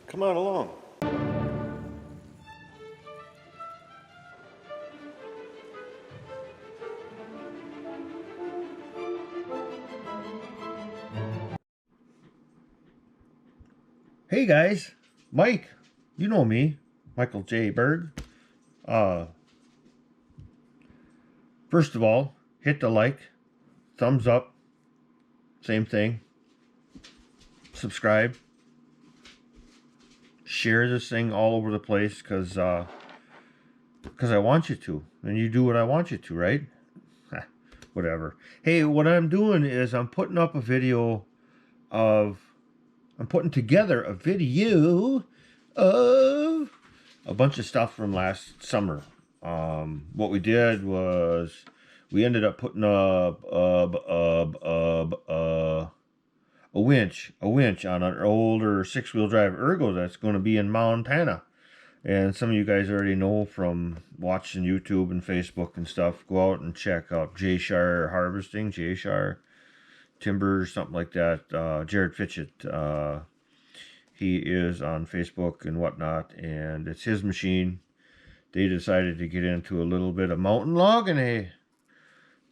Come on along. Hey guys, Mike, you know me, Michael J. Berg. First of all, hit the like, thumbs up, same thing. Subscribe, share this thing all over the place because I want you to, and you do what I want you to, right? Whatever. Hey, what I'm doing is I'm putting together a video of a bunch of stuff from last summer. What we did was we ended up putting up a winch on an older 6-wheel drive Ergo that's going to be in Montana. And some of you guys already know from watching YouTube and Facebook and stuff. Go out and check out J-Shire Harvesting, J-Shire Timbers, something like that. Jared Fitchett, he is on Facebook and whatnot, and it's his machine. They decided to get into a little bit of mountain logging.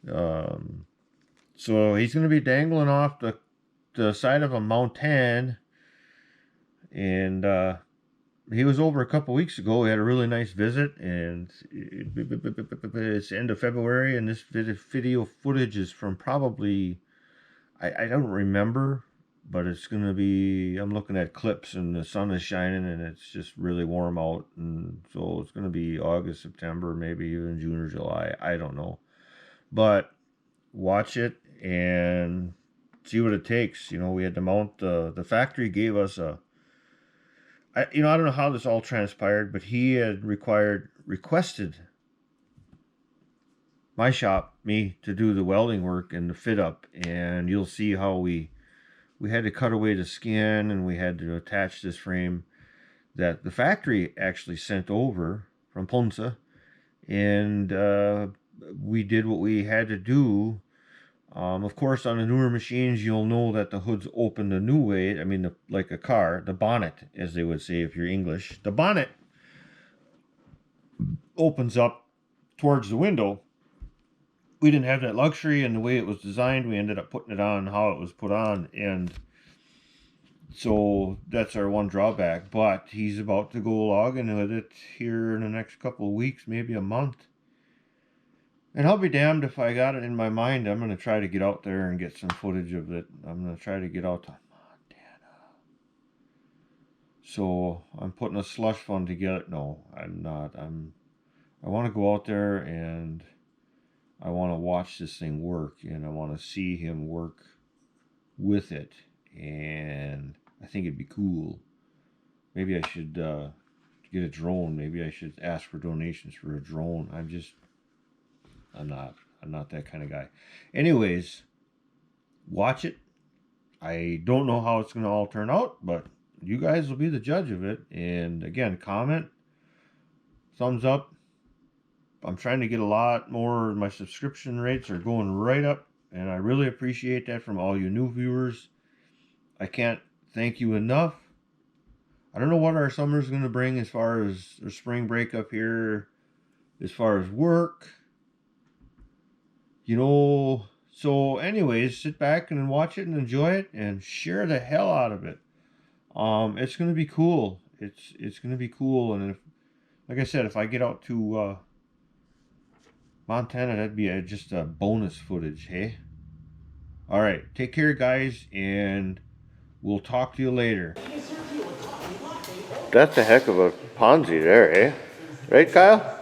So he's going to be dangling off the side of a mountain, and he was over a couple weeks ago. We had a really nice visit, and it's end of February, and this video footage is from probably, I don't remember, but it's going to be, I'm looking at clips, and the sun is shining, and it's just really warm out, and so it's going to be August, September, maybe even June or July. I don't know. But watch it and see what it takes. You know, we had to mount, the factory gave us I don't know how this all transpired, but he had requested my shop, me, to do the welding work and the fit up, and you'll see how we had to cut away the skin, and we had to attach this frame that the factory actually sent over from Ponsse, and we did what we had to do. Of course, on the newer machines, you'll know that the hood's open the new way. I mean, like a car, the bonnet, as they would say if you're English. The bonnet opens up towards the window. We didn't have that luxury, and the way it was designed, we ended up putting it on how it was put on, and so that's our one drawback. But he's about to go logging with it here in the next couple of weeks, maybe a month. And I'll be damned if I got it in my mind. I'm going to try to get out there and get some footage of it. I'm going to try to get out to Montana. So I'm putting a slush fund together. No, I'm not. I want to go out there, and I want to watch this thing work, and I want to see him work with it. And I think it'd be cool. Maybe I should get a drone. Maybe I should ask for donations for a drone. I'm not that kind of guy. Anyways, watch it. I don't know how it's going to all turn out, but you guys will be the judge of it. And again, comment, thumbs up. I'm trying to get a lot more. My subscription rates are going right up, and I really appreciate that from all you new viewers. I can't thank you enough. I don't know what our summer's going to bring as far as our spring break up here, as far as work. So anyways, sit back and watch it and enjoy it and share the hell out of it. It's going to be cool. It's going to be cool. And if, like I said, if I get out to Montana, that'd be just a bonus footage, hey? All right, take care, guys, and we'll talk to you later. That's a heck of a Ponsse there, eh? Right, Kyle?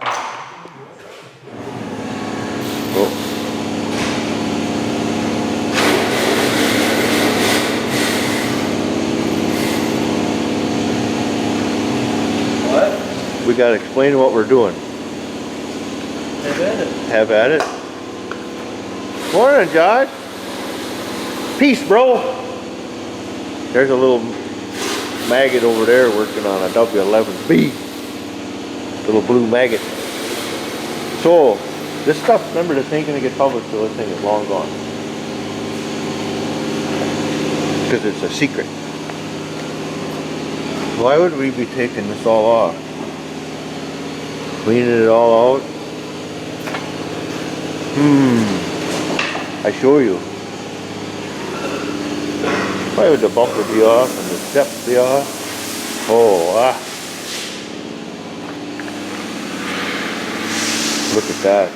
We got to explain what we're doing. Have at it. Have at it. Morning, Josh. Peace, bro. There's a little maggot over there working on a W11B. Little blue maggot. So, this stuff, remember, this ain't going to get published till this thing is long gone. Because it's a secret. Why would we be taking this all off? Cleaning it all out? I show you. Why would the bumper be off and the steps be off? Oh, look at that.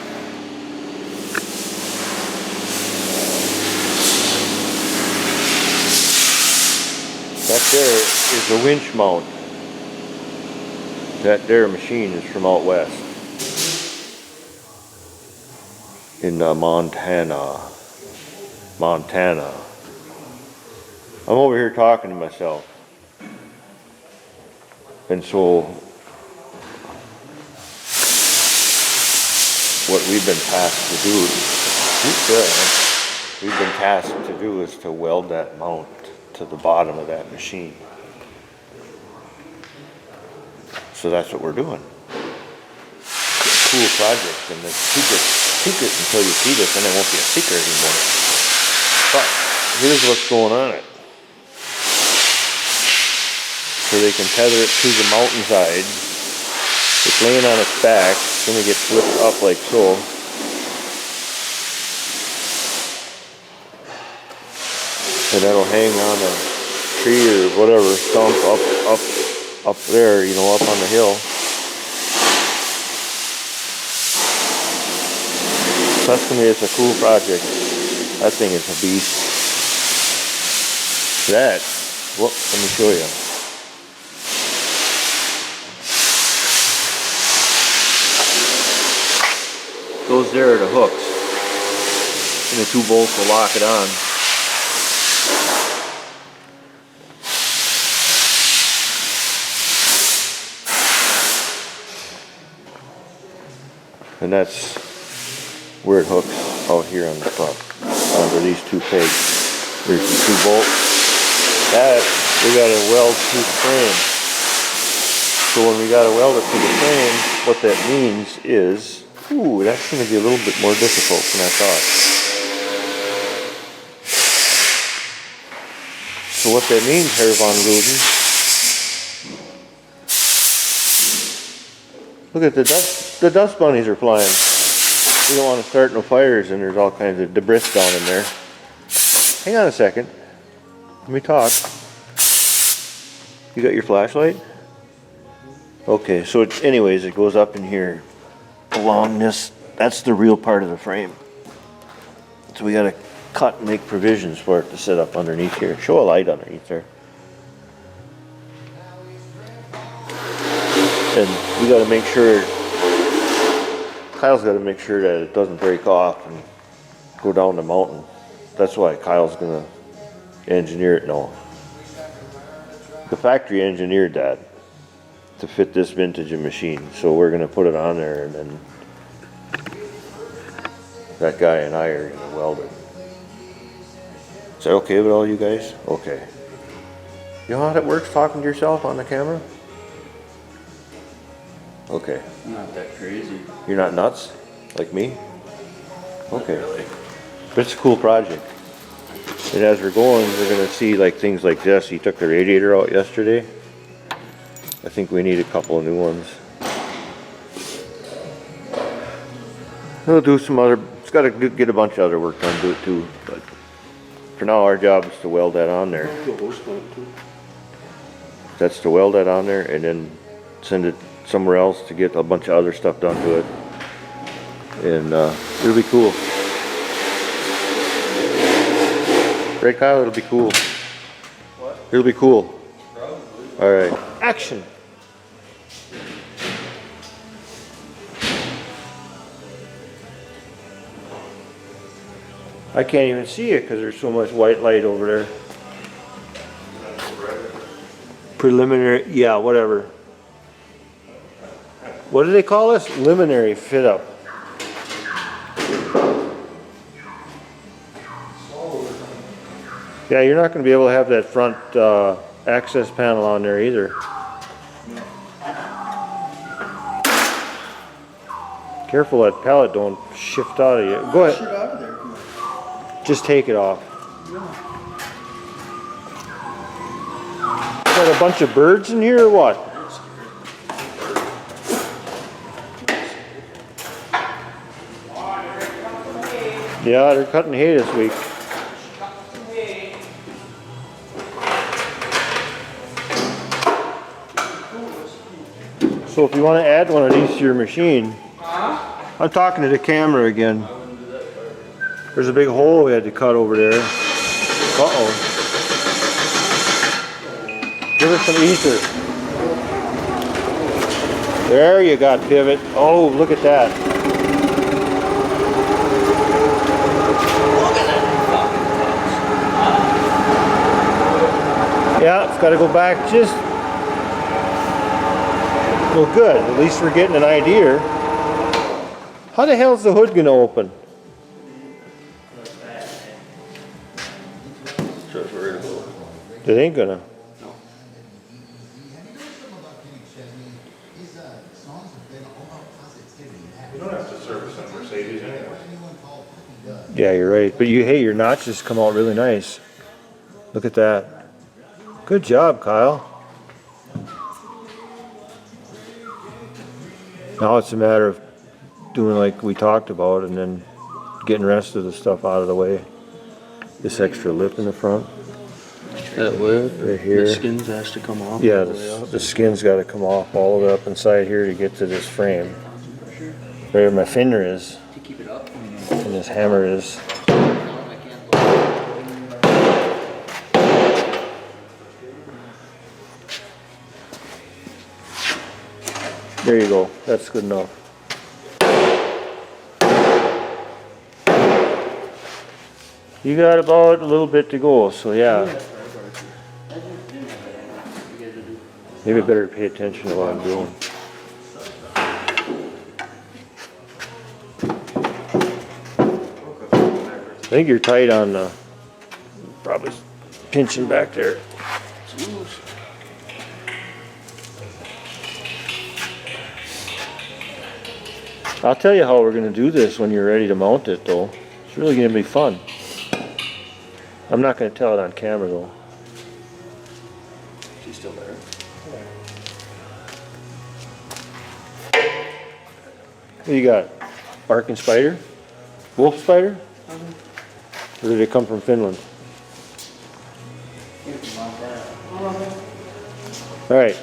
That there is a winch mount. That there machine is from out west. In Montana. I'm over here talking to myself. And so, what we've been tasked to do is to weld that mount to the bottom of that machine. So that's what we're doing. It's a cool project, and it's secret until you see this, and it won't be a secret anymore. But here's what's going on it. So they can tether it to the mountainside. It's laying on its back. It's going to get flipped up like so. And that'll hang on a tree or whatever, stump up there, you know, up on the hill. Trust me, it's a cool project. That thing is a beast. That, whoop, let me show you. Those there are the hooks. And the 2 bolts will lock it on. And that's where it hooks out here on the front, under these 2 pegs. There's the 2 bolts. That we gotta weld to the frame. So when we gotta weld it to the frame, what that means is, ooh, that's gonna be a little bit more difficult than I thought. So what that means, Herr von Ruden, look at the dust bunnies are flying. We don't want to start no fires, and there's all kinds of debris down in there. Hang on a second. Let me talk. You got your flashlight? Okay, so anyways, it goes up in here along this. That's the real part of the frame. So we got to cut and make provisions for it to sit up underneath here. Show a light underneath there. And we got to make sure, Kyle's got to make sure that it doesn't break off and go down the mountain. That's why Kyle's going to engineer it now. The factory engineered that to fit this vintage machine. So we're going to put it on there, and then that guy and I are going to weld it. Is that okay with all you guys? Okay. You know how that works, talking to yourself on the camera? Okay. Not that crazy. You're not nuts? Like me? Okay. Really. But it's a cool project. And as we're going, we're going to see like things like this. He took the radiator out yesterday. I think we need a couple of new ones. We'll do some other, it's got to get a bunch of other work done to it too. But for now, our job is to weld that on there. That's to weld that on there and then send it somewhere else to get a bunch of other stuff done to it. And it'll be cool. Right, Kyle? It'll be cool. What? It'll be cool. Probably. All right. Action. I can't even see it because there's so much white light over there. Preliminary, yeah, whatever. What do they call this? Preliminary fit up. Yeah, you're not going to be able to have that front access panel on there either. Careful that pallet don't shift out of you. Go ahead. Shit out of there. Just take it off. Yeah. Got a bunch of birds in here or what? Yeah, they're cutting hay this week. So if you want to add one of these to your machine, I'm talking to the camera again. There's a big hole we had to cut over there. Uh-oh. Give her some ether. There you got pivot. Oh, look at that. Yeah, it's got to go back just... Well, good. At least we're getting an idea. How the hell's the hood going to open? It ain't gonna. We don't have to service on Mercedes anyway. Yeah, you're right. But hey, your notches come out really nice. Look at that. Good job, Kyle. Now it's a matter of doing like we talked about and then getting the rest of the stuff out of the way. This extra lip in the front. That lip, right here. the skins has to come off. Yeah, the skin's got to come off all the way up inside here to get to this frame. Right where my finger is. To keep it up. And this hammer is. There you go. That's good enough. You got about a little bit to go, so yeah. Maybe I better pay attention to what I'm doing. I think you're tight on the, probably pinching back there. I'll tell you how we're going to do this when you're ready to mount it though. It's really going to be fun. I'm not going to tell it on camera though. She's still there. What do you got? Barking spider? Wolf spider? Or did it come from Finland? Alright.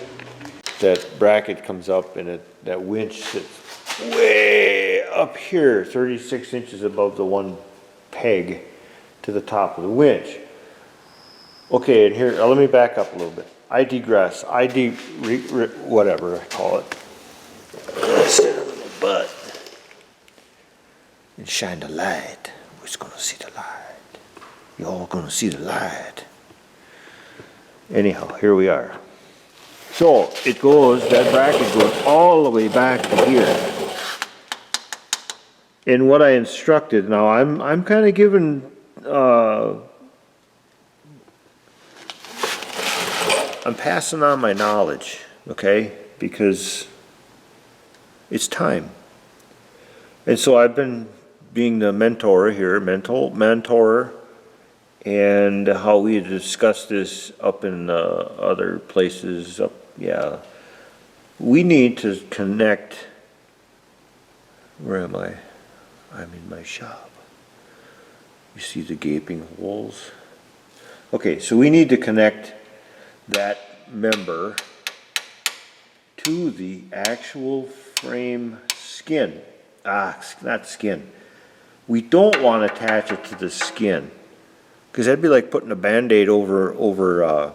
That bracket comes up and that winch sits way up here, 36 inches above the one peg to the top of the winch. Okay, and here, let me back up a little bit. I digress. Whatever I call it. Sit on the butt and shine the light. Who's gonna see the light? You're all gonna see the light. Anyhow, here we are. So it goes, that bracket goes all the way back to here. And what I instructed, now I'm kind of giving, I'm passing on my knowledge, okay? Because it's time. And so I've been being the mentor here, mentor, and how we discussed this up in other places, yeah. We need to connect, where am I? I'm in my shop. You see the gaping holes? Okay, so we need to connect that member to the actual frame skin. Not skin. We don't want to attach it to the skin, because that'd be like putting a Band-Aid over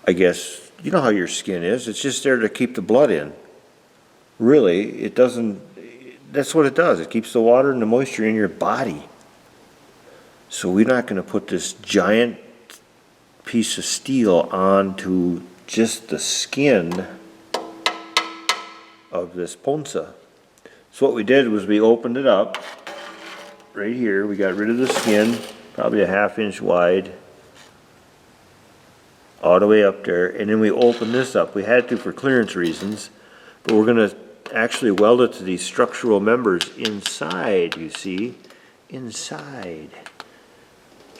I guess, you know how your skin is. It's just there to keep the blood in. Really, it doesn't, that's what it does. It keeps the water and the moisture in your body. So we're not going to put this giant piece of steel onto just the skin of this Ponsse. So what we did was we opened it up right here. We got rid of the skin, probably a 1/2 inch wide, all the way up there, and then we opened this up. We had to for clearance reasons, but we're going to actually weld it to these structural members inside, you see, inside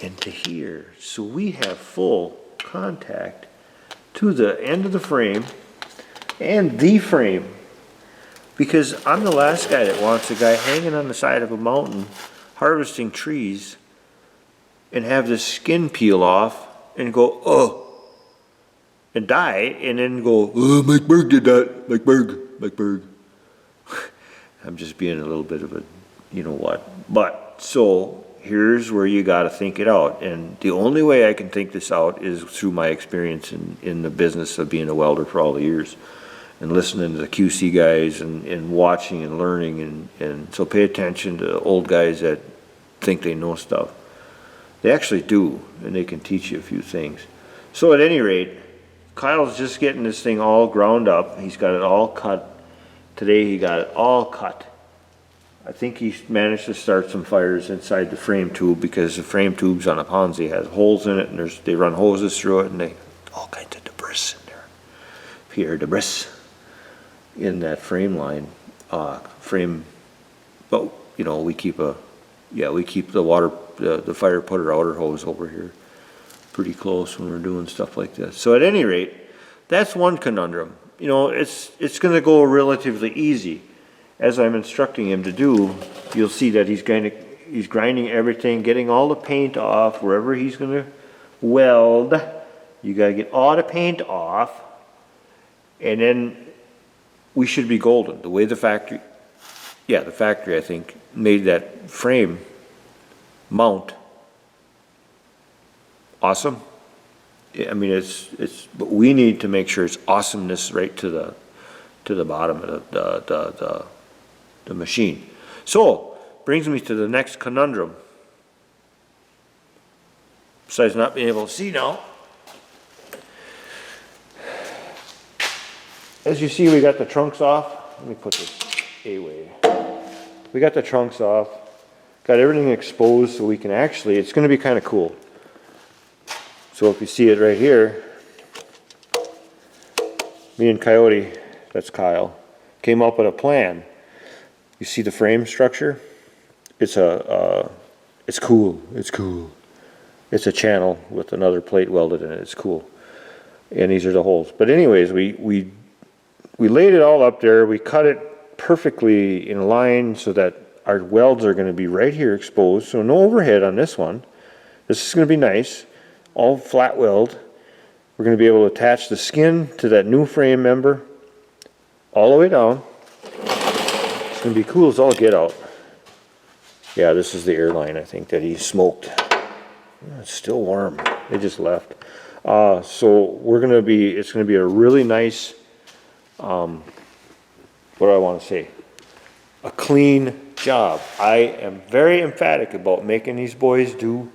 into here. So we have full contact to the end of the frame and the frame. Because I'm the last guy that wants a guy hanging on the side of a mountain harvesting trees and have the skin peel off and go, oh, and die, and then go, oh, Mike Berg did that, Mike Berg. I'm just being a little bit of a, you know what. But, so, here's where you gotta think it out. And the only way I can think this out is through my experience in the business of being a welder for all the years. And listening to the QC guys and watching and learning. And so pay attention to old guys that think they know stuff. They actually do, and they can teach you a few things. So at any rate, Kyle's just getting this thing all ground up. He's got it all cut. Today he got it all cut. I think he managed to start some fires inside the frame tube because the frame tubes on a Ponsse has holes in it, and they run hoses through it, and they all kinds of debris in there. Pure debris in that frame line. But you know, we keep the water, the fire putter outer hose over here pretty close when we're doing stuff like this. So at any rate, that's one conundrum. You know, it's going to go relatively easy. As I'm instructing him to do, you'll see that he's grinding everything, getting all the paint off wherever he's going to weld. You got to get all the paint off, and then we should be golden. The way the factory I think made that frame mount awesome. I mean, but we need to make sure it's awesomeness right to the bottom of the machine. So brings me to the next conundrum. Besides not being able to see now, as you see, we got the trunks off. Let me put this away. We got the trunks off, got everything exposed, so we can actually, it's going to be kind of cool. So if you see it right here, me and Coyote, that's Kyle, came up with a plan. You see the frame structure? It's cool. It's cool. It's a channel with another plate welded in it. It's cool. And these are the holes. But anyways, we laid it all up there. We cut it perfectly in line so that our welds are going to be right here exposed. So no overhead on this one. This is going to be nice. All flat weld. We're going to be able to attach the skin to that new frame member all the way down. It's going to be cool as all get out. Yeah, this is the airline, I think, that he smoked. It's still warm. They just left. So it's going to be a really nice, what do I want to say? A clean job. I am very emphatic about making these boys do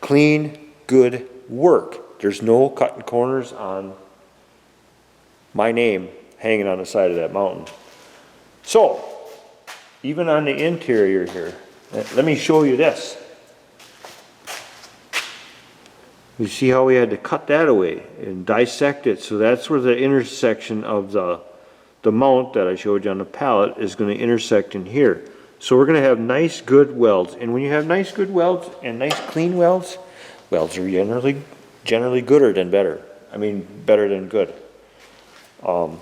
clean, good work. There's no cutting corners on my name hanging on the side of that mountain. So, even on the interior here, let me show you this. You see how we had to cut that away and dissect it. So that's where the intersection of the mount that I showed you on the pallet is going to intersect in here. So we're going to have nice good welds. And when you have nice good welds and nice clean welds, welds are generally gooder than better. I mean, better than good. And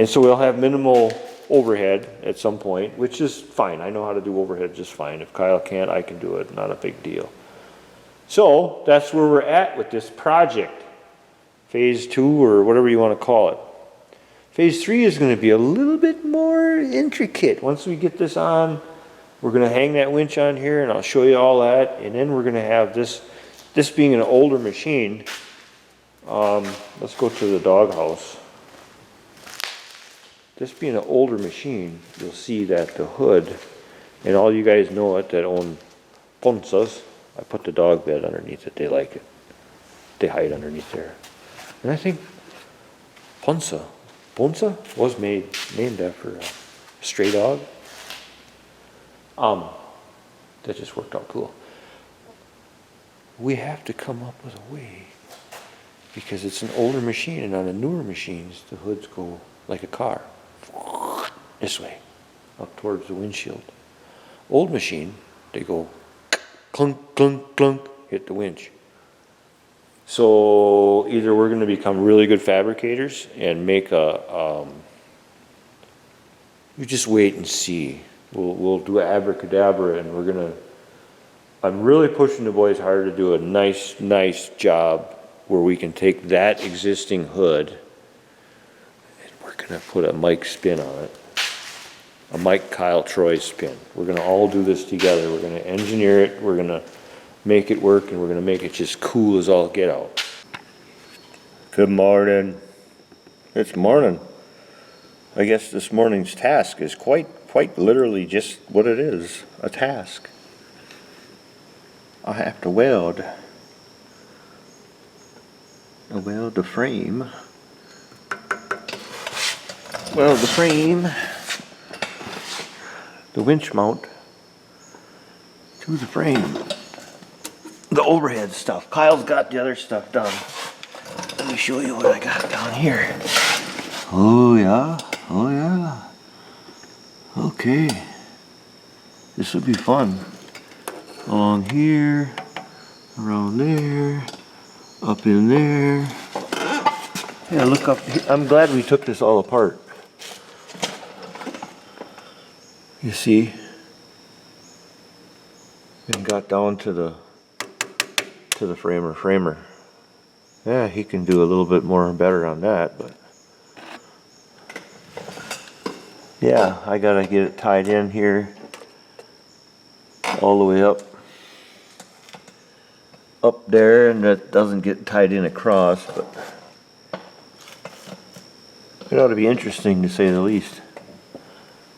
so we'll have minimal overhead at some point, which is fine. I know how to do overhead just fine. If Kyle can't, I can do it. Not a big deal. So that's where we're at with this project. Phase 2, or whatever you want to call it. Phase 3 is going to be a little bit more intricate. Once we get this on, we're going to hang that winch on here, and I'll show you all that. And then we're going to have this being an older machine. Let's go to the doghouse. This being an older machine, you'll see that the hood, and all you guys know it that own Ponces, I put the dog bed underneath it. They like it. They hide underneath there. And I think Ponsse was named after a stray dog. That just worked out cool. We have to come up with a way, because it's an older machine, and on the newer machines, the hoods go like a car. This way, up towards the windshield. Old machine, they go clunk, clunk, clunk, hit the winch. So either we're gonna become really good fabricators and make you just wait and see. We'll do abracadabra, and I'm really pushing the boys hard to do a nice job where we can take that existing hood, and we're gonna put a Mike spin on it. A Mike Kyle Troy spin. We're gonna all do this together. We're gonna engineer it, we're gonna make it work, and we're gonna make it just cool as all get out. Good morning. It's morning. I guess this morning's task is quite literally just what it is, a task. I have to weld the frame. Weld the frame, the winch mount to the frame. The overhead stuff. Kyle's got the other stuff done. Let me show you what I got down here. Oh yeah, oh yeah. Okay. This will be fun. Along here, around there, up in there. Yeah, look up here. I'm glad we took this all apart. You see? And got down to the framer. Yeah, he can do a little bit more better on that, but yeah, I gotta get it tied in here all the way up there, and that doesn't get tied in across, but it ought to be interesting to say the least.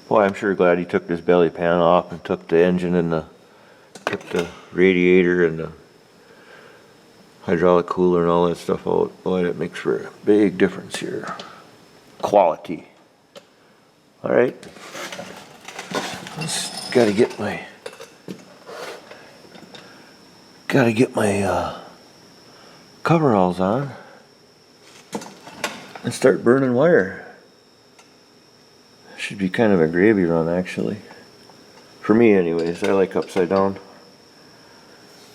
Boy, I'm sure glad he took this belly pan off and took the engine and took the radiator and the hydraulic cooler and all that stuff out. Boy, that makes for a big difference here. Quality. All right. Just gotta get my coveralls on and start burning wire. Should be kind of a gravy run, actually. For me, anyways. I like upside down.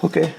Okay.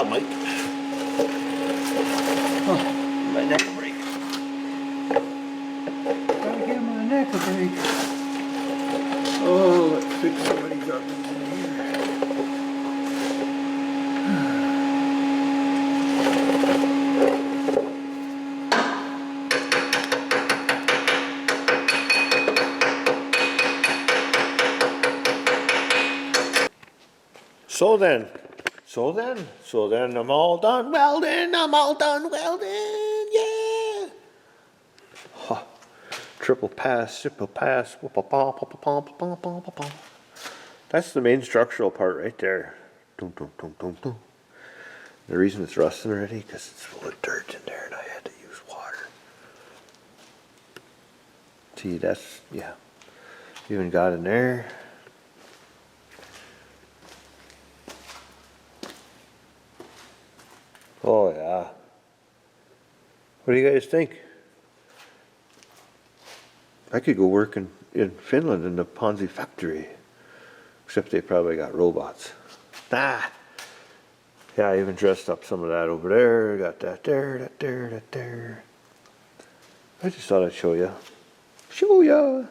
job, Mike. My neck will break. Gotta give my neck a break. Oh, let's fix somebody's ovens in here. So then I'm all done welding, yeah. Huh. Triple pass. That's the main structural part right there. Dum, dum, dum, dum, dum. The reason it's rusting already, because it's full of dirt in there and I had to use water. See, that's, yeah. Even got in there. Oh yeah. What do you guys think? I could go work in Finland in the Ponsse factory. Except they probably got robots. Ah! Yeah, I even dressed up some of that over there. Got that there, that there, that there. I just thought I'd show you. Show ya!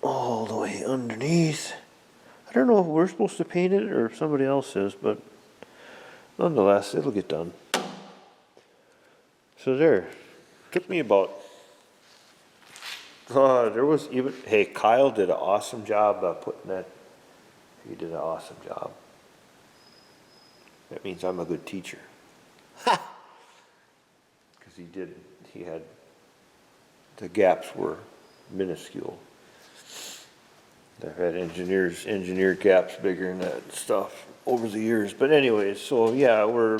All the way underneath. I don't know if we're supposed to paint it or if somebody else is, but nonetheless, it'll get done. So there. Took me about... there was even... Hey, Kyle did an awesome job putting that... He did an awesome job. That means I'm a good teacher. Ha! Because he had... The gaps were minuscule. I've had engineers engineer gaps bigger than that stuff over the years. But anyways, so yeah, we're...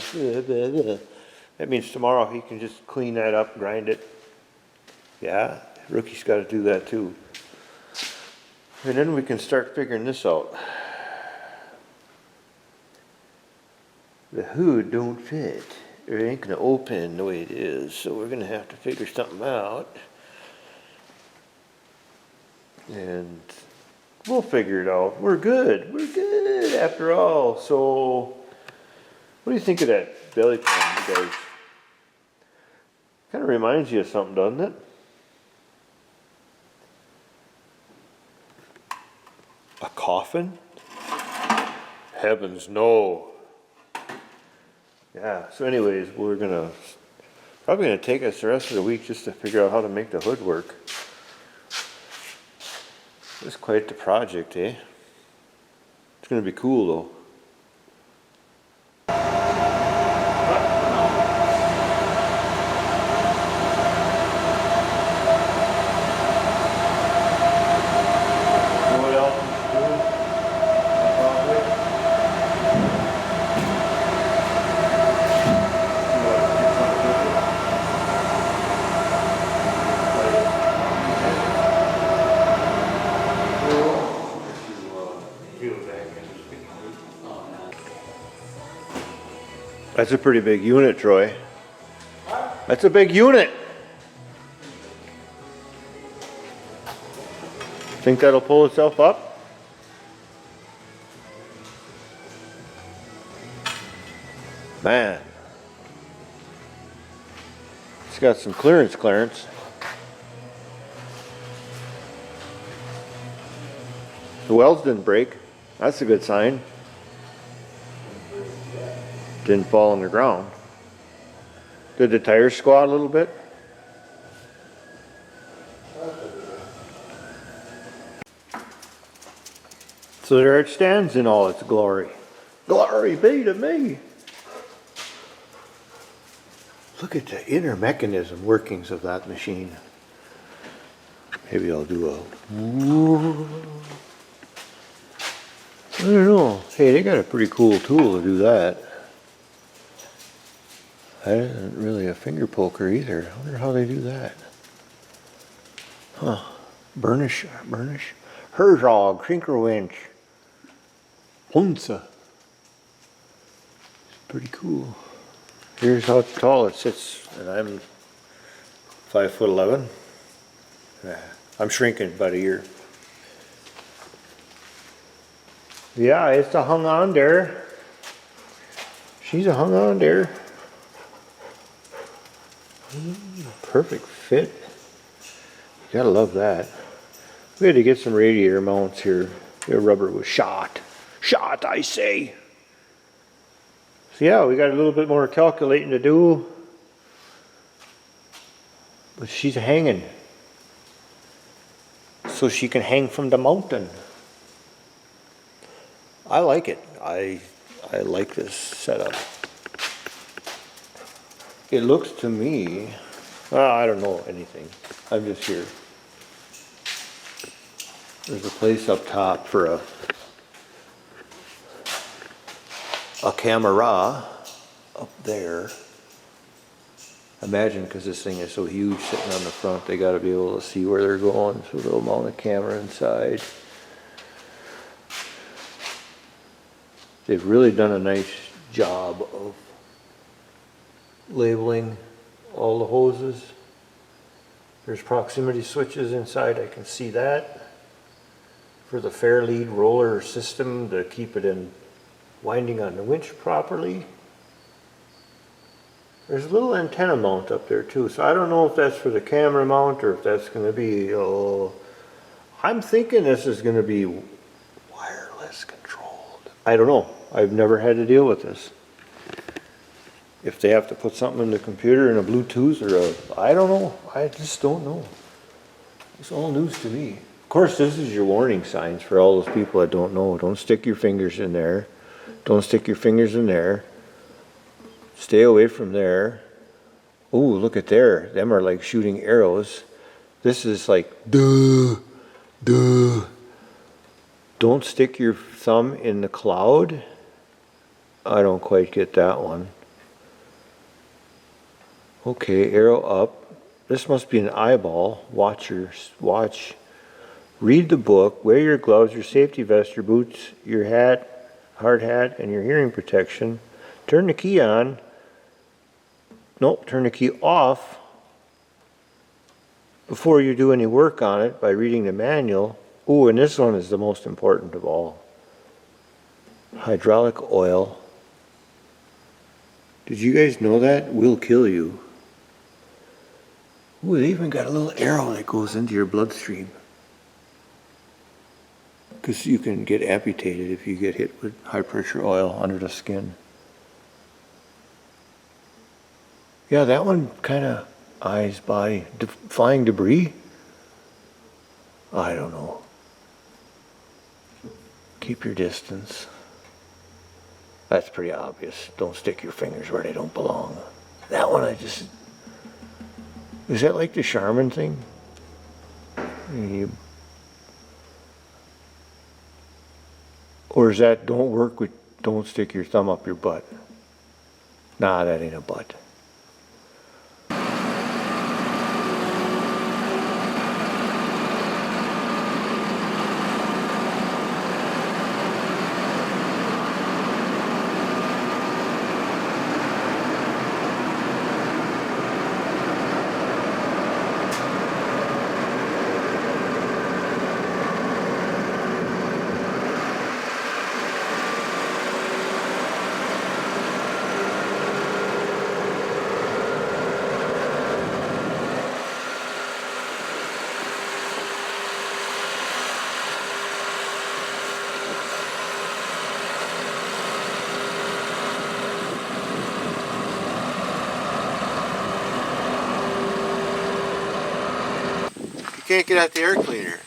That means tomorrow he can just clean that up, grind it. Yeah, rookie's got to do that too. And then we can start figuring this out. The hood don't fit. It ain't gonna open the way it is, so we're gonna have to figure something out. And we'll figure it out. We're good. We're good after all. So, what do you think of that belly pan, you guys? Kind of reminds you of something, doesn't it? A coffin? Heavens, no. Yeah, so anyways, we're probably gonna take us the rest of the week just to figure out how to make the hood work. It's quite the project, eh? It's gonna be cool though. That's a pretty big unit, Troy. That's a big unit. Think that'll pull itself up? Man. It's got some clearance. The welds didn't break. That's a good sign. Didn't fall on the ground. Did the tires squat a little bit? So there it stands in all its glory. Glory be to me. Look at the inner mechanism workings of that machine. Maybe I'll do a... I don't know. Hey, they got a pretty cool tool to do that. That isn't really a finger poker either. I wonder how they do that. Huh. Burnish. Herzog, synchro winch. Ponsse. It's pretty cool. Here's how tall it sits, and I'm 5'11". I'm shrinking about a year. Yeah, it's a hung on there. She's a hung on there. Perfect fit. You gotta love that. We had to get some radiator mounts here. Their rubber was shot. Shot, I say. So yeah, we got a little bit more calculating to do. But she's hanging. So she can hang from the mountain. I like it. I like this setup. It looks to me, well, I don't know anything. I'm just here. There's a place up top for a camera up there. Imagine, because this thing is so huge sitting on the front, they got to be able to see where they're going, so they'll mount a camera inside. They've really done a nice job of labeling all the hoses. There's proximity switches inside, I can see that. For the fair lead roller system to keep it in winding on the winch properly. There's a little antenna mount up there too, so I don't know if that's for the camera mount or if that's going to be, I'm thinking this is going to be wireless controlled. I don't know. I've never had to deal with this. If they have to put something in the computer in a Bluetooth or I don't know. I just don't know. It's all news to me. Of course, this is your warning signs for all those people that don't know. Don't stick your fingers in there. Don't stick your fingers in there. Stay away from there. Oh, look at there. Them are like shooting arrows. This is like, duh, duh. Don't stick your thumb in the cloud. I don't quite get that one. Okay, arrow up. This must be an eyeball. Watch. Read the book. Wear your gloves, your safety vest, your boots, your hat, hard hat, and your hearing protection. Turn the key on. Nope, turn the key off before you do any work on it by reading the manual. Ooh, and this one is the most important of all. Hydraulic oil. Did you guys know that? Will kill you. Ooh, they even got a little arrow that goes into your bloodstream. Because you can get amputated if you get hit with high pressure oil under the skin. Yeah, that one kind of eyes by flying debris. I don't know. Keep your distance. That's pretty obvious. Don't stick your fingers where they don't belong. That one I just... Is that like the Charmin thing? Or is that don't stick your thumb up your butt? Nah, that ain't a butt. Can't get out the air cleaner,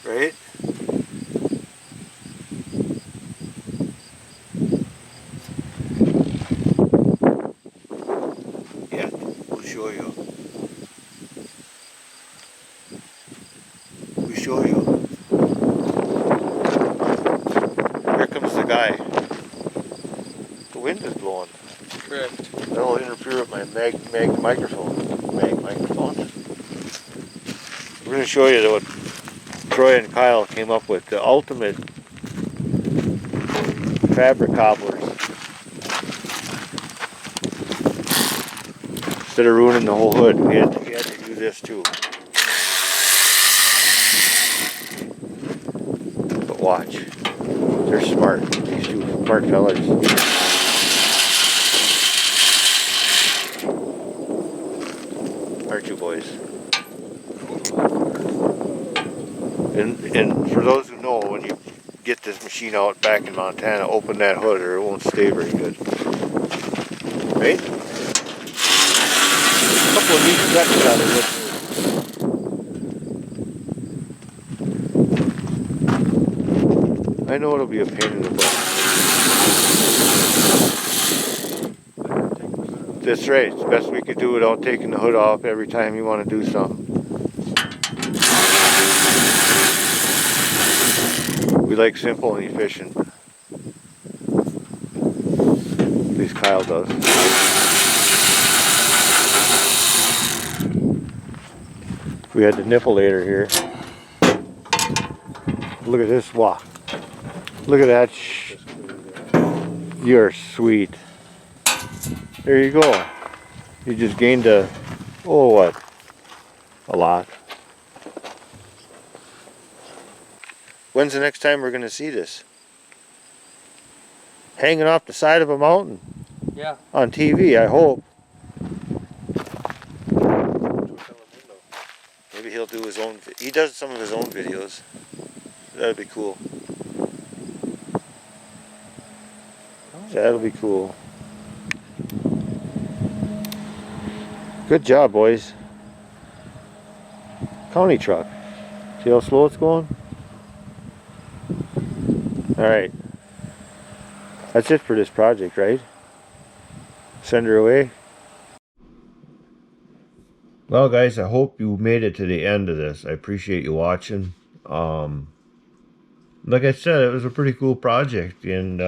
right? Yeah, we'll show you. We'll show you. Here comes the guy. The wind is blowing. Correct. That'll interfere with my mag microphone. We're going to show you what Troy and Kyle came up with, the ultimate fabric cobblers. Instead of ruining the whole hood, we had to do this too. watch. They're smart. These two smart fellas. Aren't you boys? And for those who know, when you get this machine out back in Montana, open that hood or it won't stay very good. Right? A couple of neat cuts out of it. I know it'll be a pain in the butt. That's right. It's best we could do without taking the hood off every time you want to do something. We like simple and efficient. At least Kyle does. We had the nippleator here. Look at this walk. Look at that. You're sweet. There you go. You just gained a lot. When's the next time we're going to see this? Hanging off the side of a mountain. Yeah. On TV, I hope. Maybe he'll do his own. He does some of his own videos. That'd be cool. That'll be cool. Good job, boys. County truck. See how slow it's going? Alright. That's it for this project, right? Send her away. Well, guys, I hope you made it to the end of this. I appreciate you watching. Like I said, it was a pretty cool project, and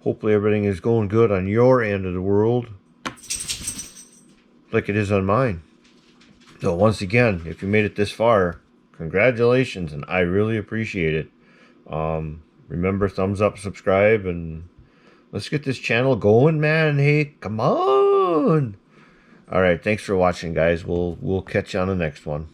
hopefully everything is going good on your end of the world, like it is on mine. So once again, if you made it this far, congratulations, and I really appreciate it. Remember, thumbs up, subscribe, and let's get this channel going, man. Hey, come on. All right, thanks for watching, guys. We'll catch you on the next one.